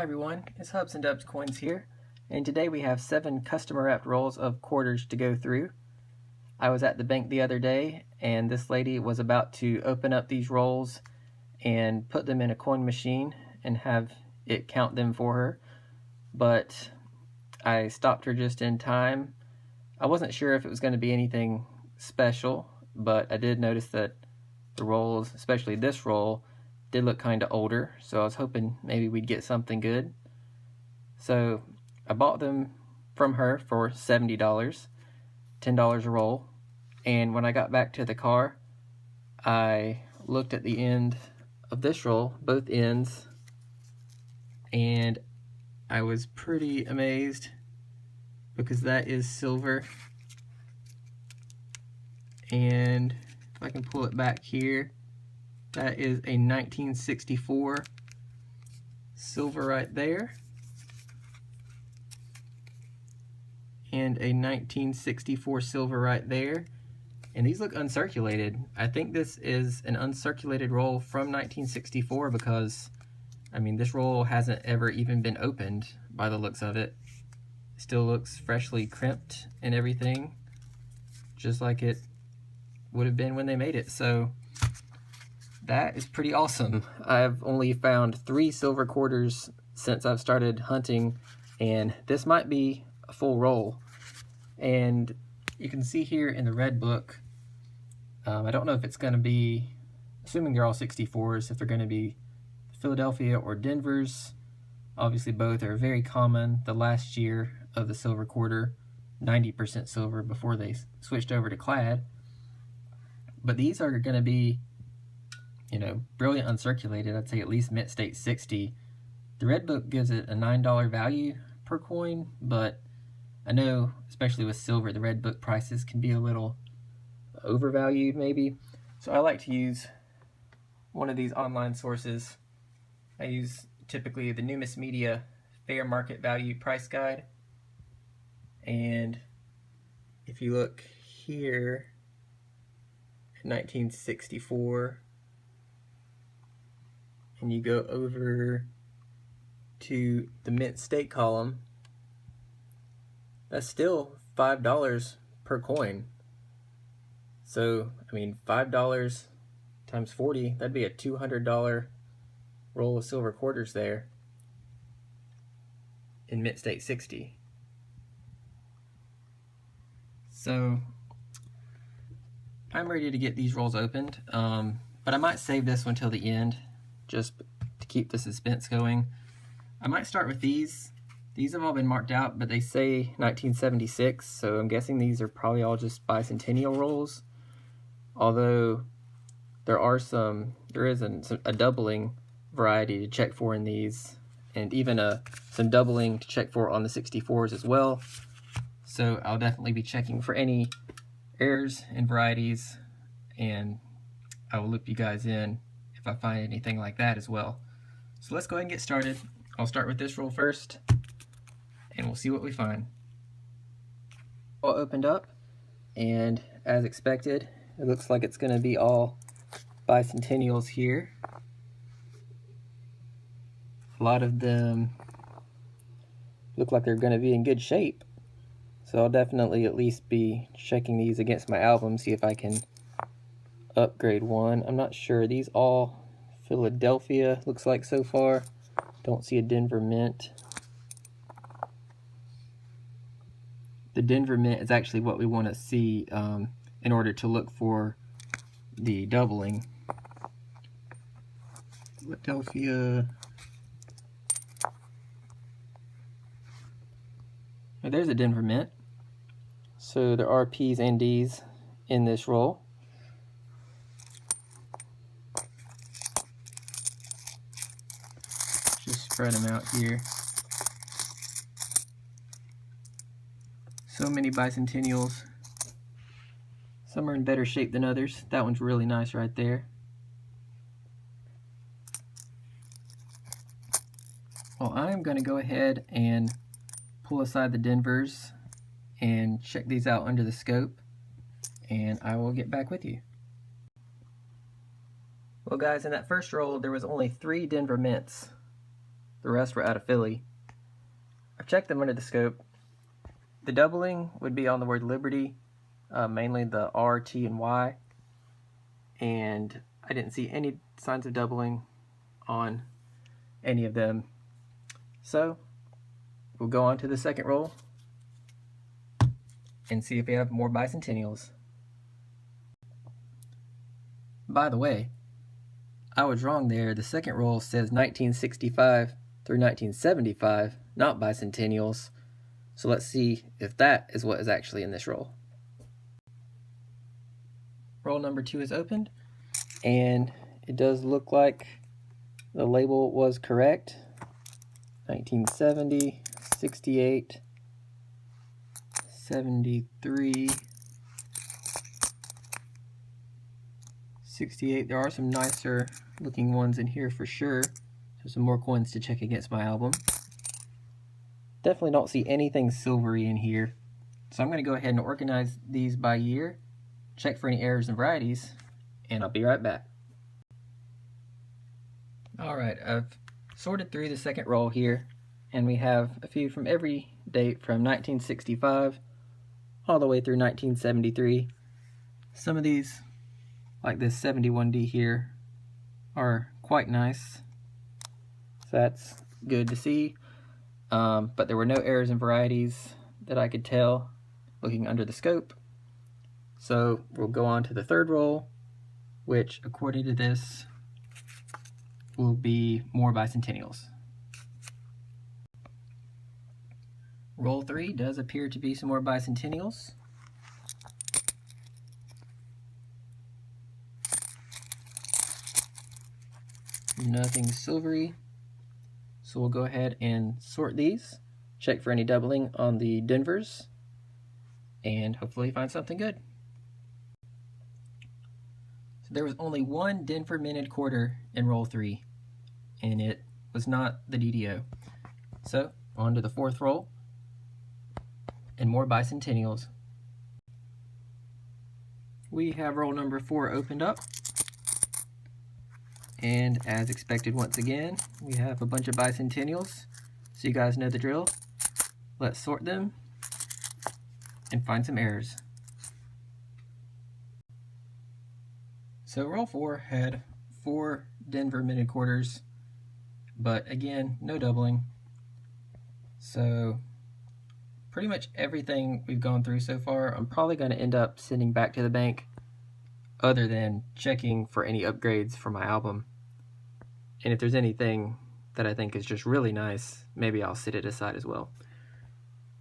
Hi everyone, it's Hubs and Dubs Coins here, and today we have 7 customer wrapped rolls of quarters to go through. I was at the bank the other day, and this lady was about to open up these rolls and put them in a coin machine and have it count them for her, but I stopped her just in time. I wasn't sure if it was going to be anything special, but I did notice that the rolls, especially this roll, did look kind of older, so I was hoping maybe we'd get something good. So I bought them from her for $70, $10 a roll, and when I got back to the car, I looked at the end of this roll, both ends, and I was pretty amazed because that is silver. And if I can pull it back here, that is a 1964 silver right there, and a 1964 silver right there. And these look uncirculated. I think this is an uncirculated roll from 1964 because, I mean, this roll hasn't ever even been opened by the looks of it. It still looks freshly crimped and everything, just like it would have been when they made it. So that is pretty awesome. I've only found 3 silver quarters since I've started hunting, and this might be a full roll. And you can see here in the red book, I don't know if it's going to be, assuming they're all 64s, if they're going to be Philadelphia or Denver's. Obviously both are very common. The last year of the silver quarter, 90% silver before they switched over to clad. But these are going to be, you know, brilliant uncirculated. I'd say at least mint state 60. The red book gives it a $9 value per coin, but I know, especially with silver, the red book prices can be a little overvalued maybe. So I like to use one of these online sources. I use typically the Numis Media Fair Market Value Price Guide. And if you look here at 1964, and you go over to the mint state column, that's still $5 per coin. So, I mean, $5 times 40, that'd be a $200 roll of silver quarters there in mint state 60. So, I'm ready to get these rolls opened, but I might save this one till the end, just to keep the suspense going. I might start with these. These have all been marked out, but they say 1976, so I'm guessing these are probably all just bicentennial rolls. Although there is a doubling variety to check for in these, and even some doubling to check for on the 64s as well. So I'll definitely be checking for any errors in varieties, and I will loop you guys in if I find anything like that as well. So let's go ahead and get started. I'll start with this roll first, and we'll see what we find. All opened up, and as expected, it looks like it's going to be all bicentennials here. A lot of them look like they're going to be in good shape. So I'll definitely at least be checking these against my album, see if I can upgrade one. I'm not sure. These all Philadelphia looks like so far. Don't see a Denver mint. The Denver mint is actually what we want to see in order to look for the doubling. Philadelphia. Oh, there's a Denver mint. So there are P's and D's in this roll. Just spread them out here. So many bicentennials. Some are in better shape than others. That one's really nice right there. Well, I'm going to go ahead and pull aside the Denvers and check these out under the scope, and I will get back with you. Well guys, in that first roll there was only 3 Denver mints. The rest were out of Philly. I've checked them under the scope. The doubling would be on the word Liberty, mainly the R, T, and Y. And I didn't see any signs of doubling on any of them. So we'll go on to the second roll and see if we have more bicentennials. By the way, I was wrong there. The second roll says 1965 through 1975, not bicentennials. So let's see if that is what is actually in this roll. Roll number 2 is opened, and it does look like the label was correct. 1970, 68, 73, 68. There are some nicer looking ones in here for sure. So some more coins to check against my album. Definitely don't see anything silvery in here. So I'm going to go ahead and organize these by year, check for any errors and varieties, and I'll be right back. Alright, I've sorted through the second roll here, and we have a few from every date from 1965 all the way through 1973. Some of these, like this 71D here, are quite nice. So that's good to see. But there were no errors and varieties that I could tell looking under the scope. So we'll go on to the third roll, which according to this will be more bicentennials. Roll 3 does appear to be some more bicentennials. Nothing silvery. So we'll go ahead and sort these, check for any doubling on the Denvers, and hopefully find something good. So there was only one Denver minted quarter in roll 3, and it was not the DDO. So on to the fourth roll, and more bicentennials. We have roll number 4 opened up. And as expected, once again, we have a bunch of bicentennials. So you guys know the drill. Let's sort them and find some errors. So roll 4 had 4 Denver minted quarters, but again, no doubling. So pretty much everything we've gone through so far, I'm probably going to end up sending back to the bank, other than checking for any upgrades for my album. And if there's anything that I think is just really nice, maybe I'll set it aside as well.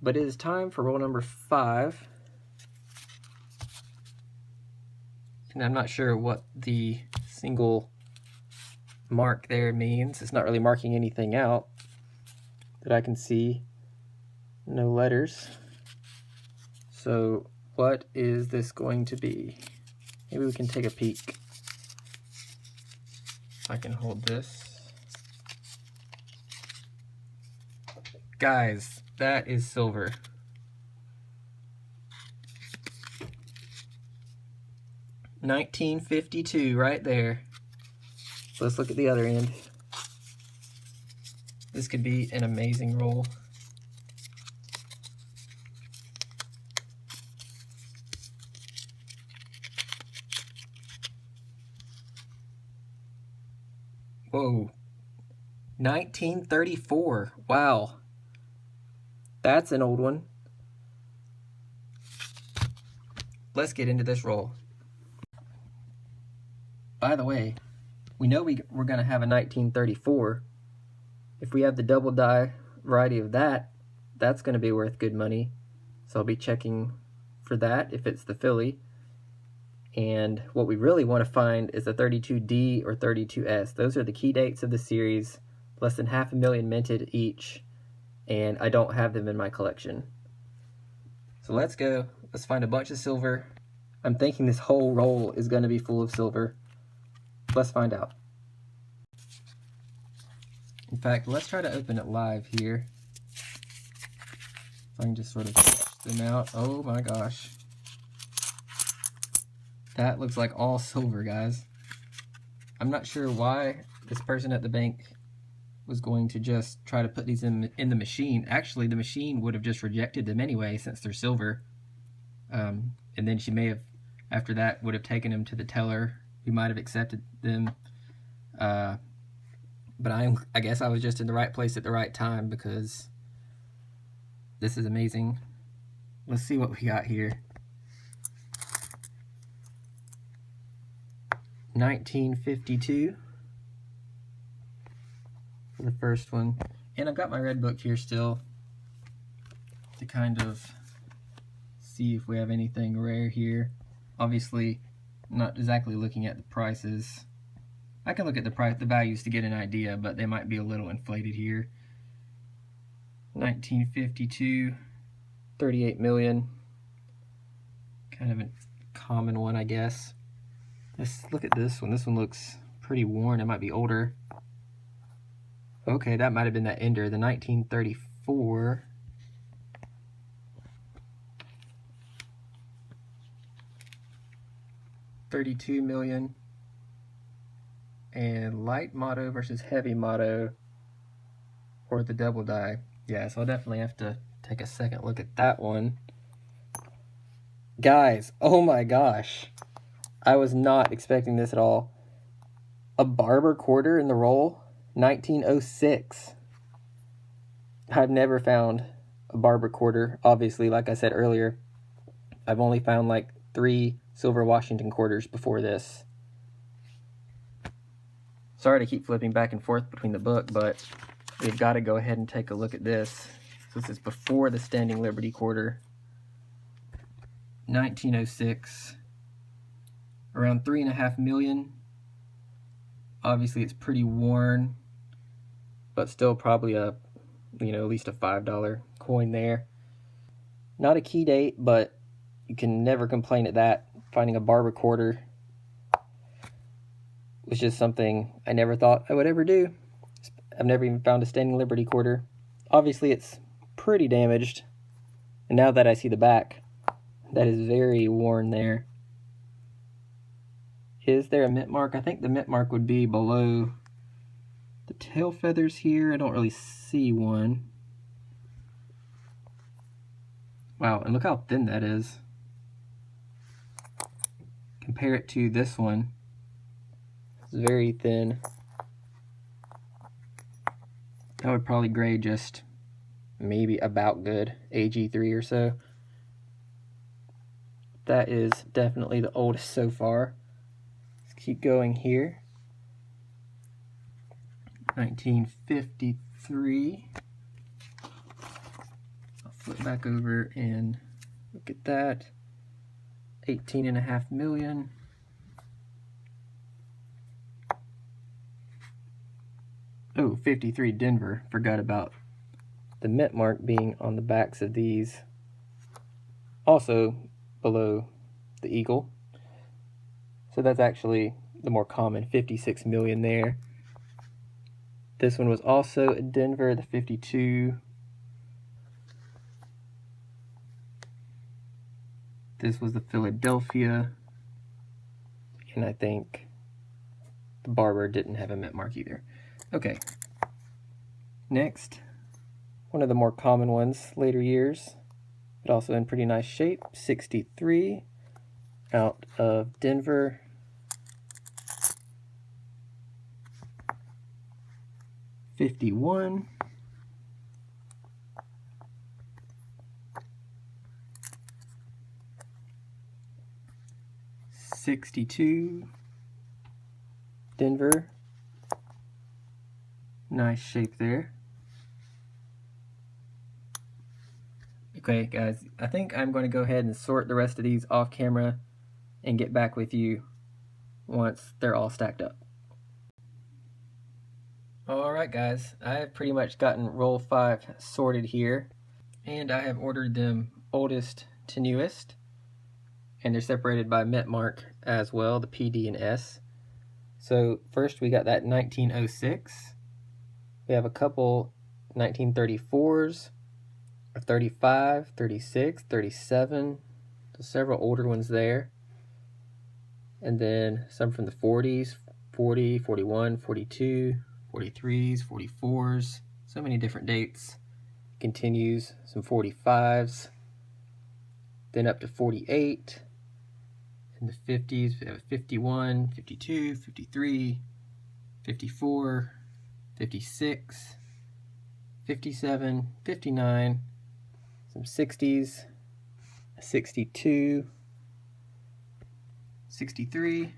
But it is time for roll number 5. And I'm not sure what the single mark there means. It's not really marking anything out that I can see. No letters. So what is this going to be? Maybe we can take a peek. I can hold this. Guys, that is silver. $19.52 right there. So let's look at the other end. This could be an amazing roll. Whoa, 1934, wow, that's an old one. Let's get into this roll. By the way, we know we're going to have a 1934. If we have the double die variety of that, that's going to be worth good money. So I'll be checking for that if it's the Philly. And what we really want to find is the 32D or 32S. Those are the key dates of the series, less than 500,000 minted each, and I don't have them in my collection. So let's go. Let's find a bunch of silver. I'm thinking this whole roll is going to be full of silver. Let's find out. In fact, let's try to open it live here. If I can just sort of stretch them out. Oh my gosh. That looks like all silver, guys. I'm not sure why this person at the bank was going to just try to put these in the machine. Actually, the machine would have just rejected them anyway since they're silver. And then she may have, after that, would have taken them to the teller, who might have accepted them. But I guess I was just in the right place at the right time, because this is amazing. Let's see what we got here. 1952 for the first one. And I've got my red book here still to kind of see if we have anything rare here. Obviously, I'm not exactly looking at the prices. I can look at the values to get an idea, but they might be a little inflated here. 1952, 38 million. Kind of a common one, I guess. Let's look at this one. This one looks pretty worn. It might be older. Okay, that might have been that Ender, the 1934. $32 million. And light motto versus heavy motto, or the double die. Yeah, so I'll definitely have to take a second look at that one. Guys, oh my gosh. I was not expecting this at all. A Barber quarter in the roll, 1906. I've never found a Barber quarter. Obviously, like I said earlier, I've only found like 3 silver Washington quarters before this. Sorry to keep flipping back and forth between the book, but we've got to go ahead and take a look at this. So this is before the Standing Liberty quarter. 1906. Around 3.5 million. Obviously it's pretty worn, but still probably a, at least a $5 coin there. Not a key date, but you can never complain at that. Finding a Barber quarter was just something I never thought I would ever do. I've never even found a Standing Liberty quarter. Obviously it's pretty damaged, and now that I see the back, that is very worn there. Is there a mint mark? I think the mint mark would be below the tail feathers here. I don't really see one. Wow, and look how thin that is. Compare it to this one. It's very thin. That would probably grade just maybe about good, AG3 or so. That is definitely the oldest so far. Let's keep going here. 1953. I'll flip back over and look at that. 18.5 million. Oh, 53 Denver. Forgot about the mint mark being on the backs of these. Also below the eagle. So that's actually the more common, 56 million there. This one was also a Denver, the 52. This was the Philadelphia. And I think the Barber didn't have a mint mark either. Okay. Next, one of the more common ones, later years, but also in pretty nice shape, 63 out of Denver. $51. $62. Denver. Nice shape there. Okay, guys, I think I'm going to go ahead and sort the rest of these off camera and get back with you once they're all stacked up. Alright guys, I have pretty much gotten roll 5 sorted here, and I have ordered them oldest to newest, and they're separated by mint mark as well, the P, D, and S. So first we got that 1906. We have a couple 1934s, a 35, 36, 37, so several older ones there. And then some from the 40s, 40, 41, 42, 43s, 44s, so many different dates. Continues, some 45s, then up to 48. In the 50s, we have 51, 52, 53, 54, 56, 57, 59, some 60s, a 62, 63,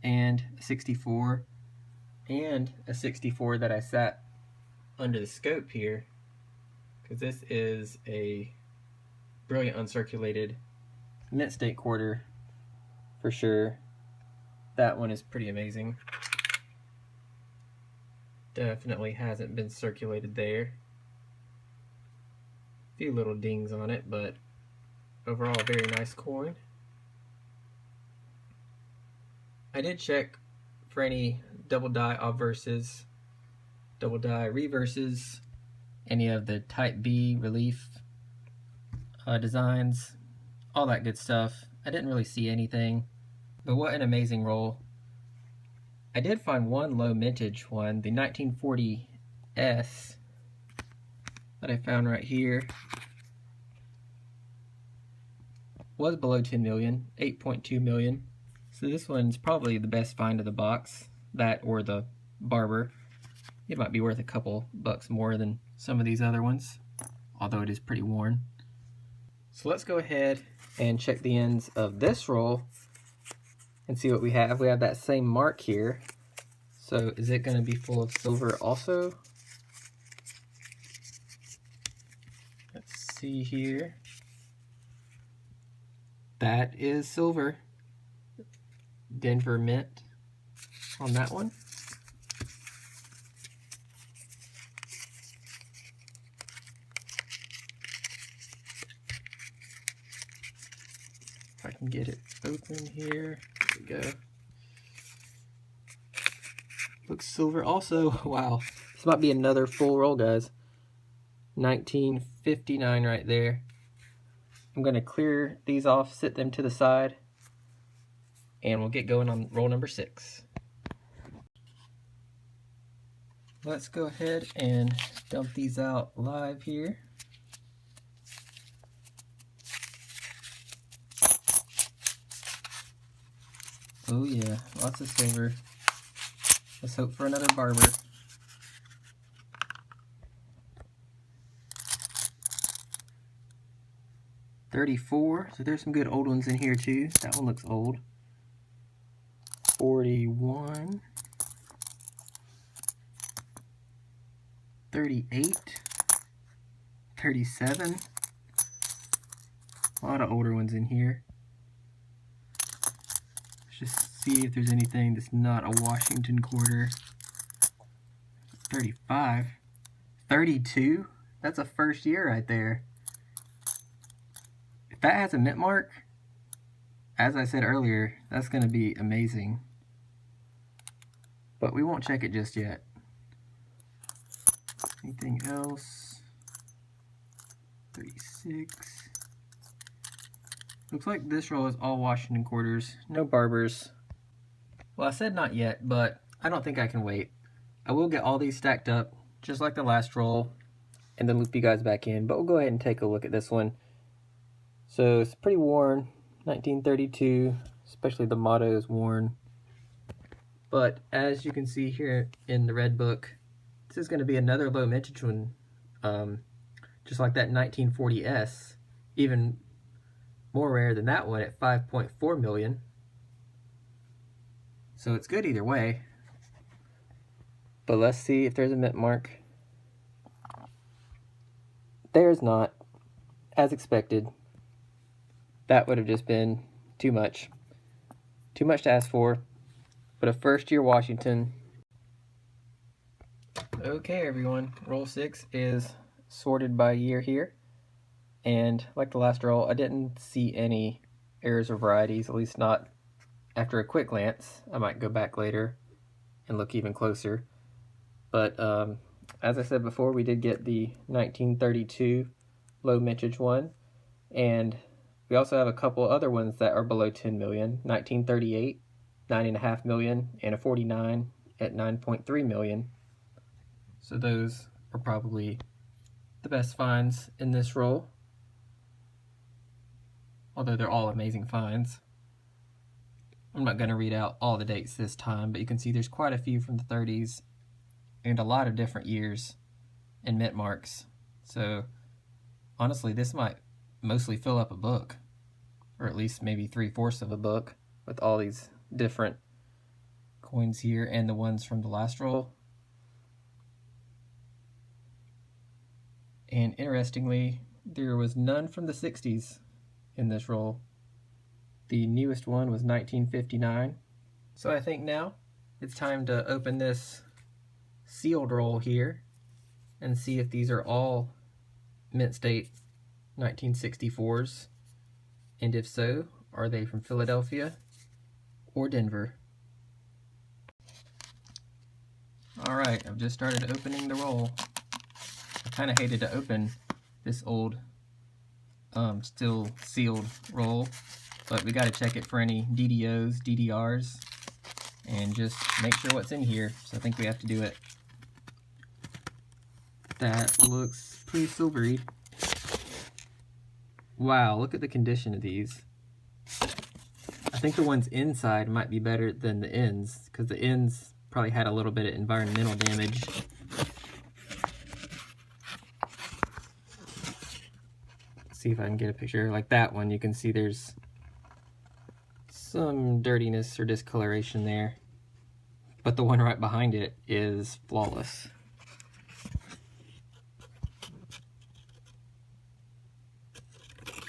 and a 64, and a 64 that I sat under the scope here, because this is a brilliant uncirculated mint state quarter for sure. That one is pretty amazing. Definitely hasn't been circulated there. A few little dings on it, but overall a very nice coin. I did check for any double die obverses, double die reverses, any of the type B relief designs, all that good stuff. I didn't really see anything, but what an amazing roll. I did find one low mintage one, the 1940S that I found right here. Was below 10 million, 8.2 million. So this one's probably the best find of the box, that or the Barber. It might be worth a couple bucks more than some of these other ones, although it is pretty worn. So let's go ahead and check the ends of this roll and see what we have. We have that same mark here. So is it going to be full of silver also? Let's see here. That is silver. Denver Mint on that one. If I can get it open here. There we go. Looks silver also. Wow. This might be another full roll, guys. 1959 right there. I'm going to clear these off, sit them to the side, and we'll get going on roll number 6. Let's go ahead and dump these out live here. Oh yeah, lots of silver. Let's hope for another Barber. $34, so there's some good old ones in here too. That one looks old. 41, 38, 37. A lot of older ones in here. Let's just see if there's anything that's not a Washington quarter. 35, 32. That's a first year right there. If that has a mint mark, as I said earlier, that's going to be amazing. But we won't check it just yet. Anything else? 36. Looks like this roll is all Washington quarters. No Barbers. Well, I said not yet, but I don't think I can wait. I will get all these stacked up, just like the last roll, and then loop you guys back in. But we'll go ahead and take a look at this one. So it's pretty worn. 1932, especially the motto is worn. But as you can see here in the red book, this is going to be another low mintage one, just like that 1940S, even more rare than that one at 5.4 million. So it's good either way. But let's see if there's a mint mark. There's not, as expected. That would have just been too much. Too much to ask for. But a first year Washington. Okay everyone, roll 6 is sorted by year here. And like the last roll, I didn't see any errors or varieties, at least not after a quick glance. I might go back later and look even closer. But as I said before, we did get the 1932 low mintage one. And we also have a couple other ones that are below 10 million. 1938, 9.5 million, and a 49, at 9.3 million. So those are probably the best finds in this roll, although they're all amazing finds. I'm not going to read out all the dates this time, but you can see there's quite a few from the 30s and a lot of different years and mint marks. So honestly, this might mostly fill up a book, or at least maybe 3/4 of a book, with all these different coins here and the ones from the last roll. And interestingly, there was none from the 60s in this roll. The newest one was 1959. So I think now it's time to open this sealed roll here and see if these are all mint state 1964s, and if so, are they from Philadelphia or Denver? Alright, I've just started opening the roll. I kind of hated to open this old still sealed roll, but we got to check it for any DDOs, DDRs, and just make sure what's in here. So I think we have to do it. That looks pretty silvery. Wow, look at the condition of these. I think the ones inside might be better than the ends, because the ends probably had a little bit of environmental damage. Let's see if I can get a picture. Like that one, you can see there's some dirtiness or discoloration there, but the one right behind it is flawless.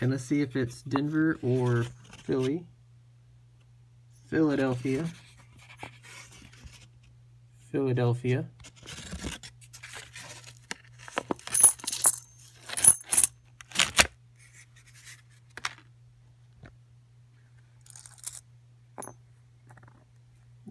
And let's see if it's Denver or Philly. Philadelphia. Philadelphia.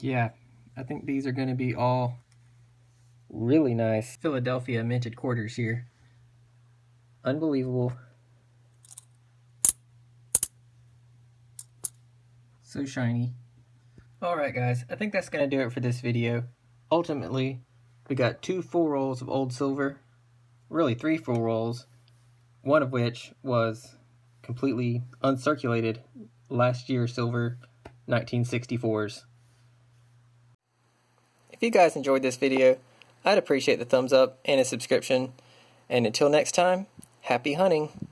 Yeah, I think these are going to be all really nice Philadelphia minted quarters here. Unbelievable. So shiny. Alright guys, I think that's going to do it for this video. Ultimately, we got 2 full rolls of old silver. Really 3 full rolls. One of which was completely uncirculated last year silver 1964s. If you guys enjoyed this video, I'd appreciate the thumbs up and a subscription. And until next time, happy hunting!